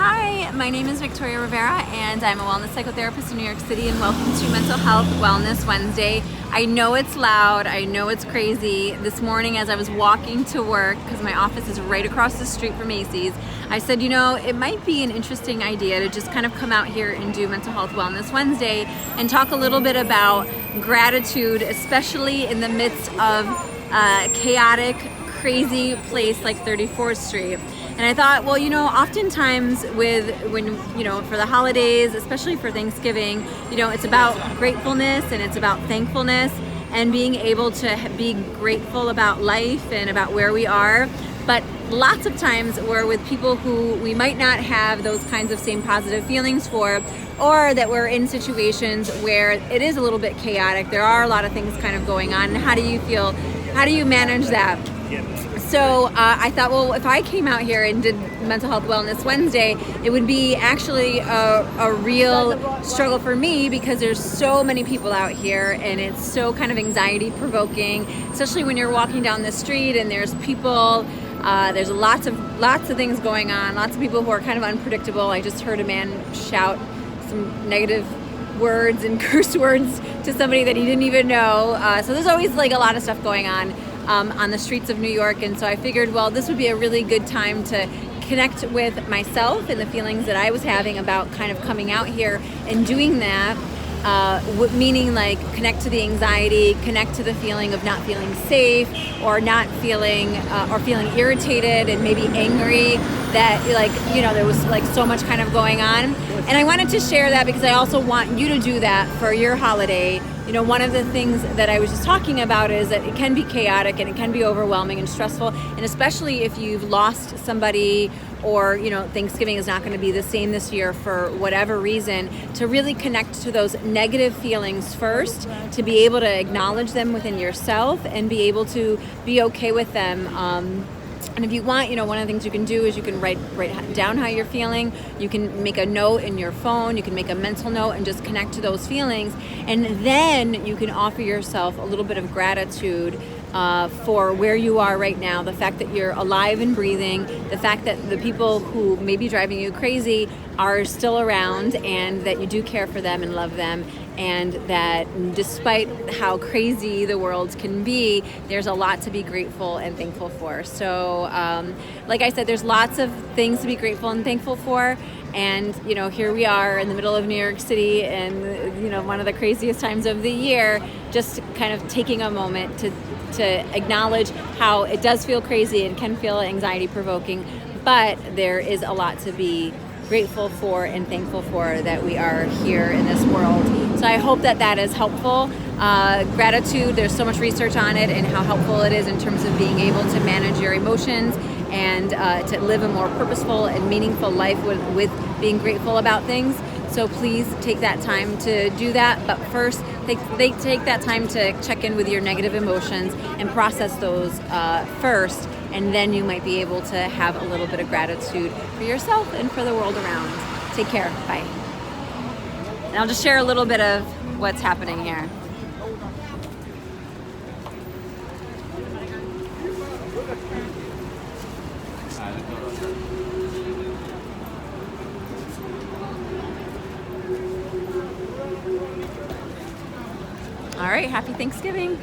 Hi, my name is Victoria Rivera and I'm a wellness psychotherapist in New York City, and welcome to Mental Health Wellness Wednesday. I know it's loud, I know it's crazy. This morning as I was walking to work, because my office is right across the street from Macy's, I said, it might be an interesting idea to just kind of come out here and do Mental Health Wellness Wednesday and talk a little bit about gratitude, especially in the midst of a chaotic, crazy place like 34th Street. And I thought, oftentimes for the holidays, especially for Thanksgiving, it's about gratefulness and it's about thankfulness and being able to be grateful about life and about where we are. But lots of times we're with people who we might not have those kinds of same positive feelings for, or that we're in situations where it is a little bit chaotic. There are a lot of things kind of going on. How do you feel? How do you manage that? So I thought, if I came out here and did Mental Health Wellness Wednesday, it would be actually a real struggle for me, because there's so many people out here and it's so kind of anxiety provoking, especially when you're walking down the street and there's people, there's lots of things going on, lots of people who are kind of unpredictable. I just heard a man shout some negative words and curse words to somebody that he didn't even know. So there's always like a lot of stuff going on the streets of New York, and so I figured, this would be a really good time to connect with myself and the feelings that I was having about kind of coming out here and doing that, meaning like connect to the anxiety, connect to the feeling of not feeling safe, or not feeling or feeling irritated and maybe angry that there was like so much kind of going on. And I wanted to share that because I also want you to do that for your holiday. One of the things that I was just talking about is that it can be chaotic and it can be overwhelming and stressful, and especially if you've lost somebody, or Thanksgiving is not going to be the same this year for whatever reason, to really connect to those negative feelings first, to be able to acknowledge them within yourself and be able to be okay with them. And if you want, one of the things you can do is you can write down how you're feeling. You can make a note in your phone. You can make a mental note and just connect to those feelings. And then you can offer yourself a little bit of gratitude for where you are right now, the fact that you're alive and breathing, the fact that the people who may be driving you crazy are still around, and that you do care for them and love them, and that despite how crazy the world can be, there's a lot to be grateful and thankful for. So like I said, there's lots of things to be grateful and thankful for. And here we are in the middle of New York City, and one of the craziest times of the year, just kind of taking a moment to acknowledge how it does feel crazy and can feel anxiety provoking, but there is a lot to be grateful for and thankful for that we are here in this world. So I hope that is helpful. Gratitude, there's so much research on it and how helpful it is in terms of being able to manage your emotions and to live a more purposeful and meaningful life with being grateful about things. So please take that time to do that. But first, take that time to check in with your negative emotions and process those first. And then you might be able to have a little bit of gratitude for yourself and for the world around. Take care. Bye. And I'll just share a little bit of what's happening here. All right, happy Thanksgiving.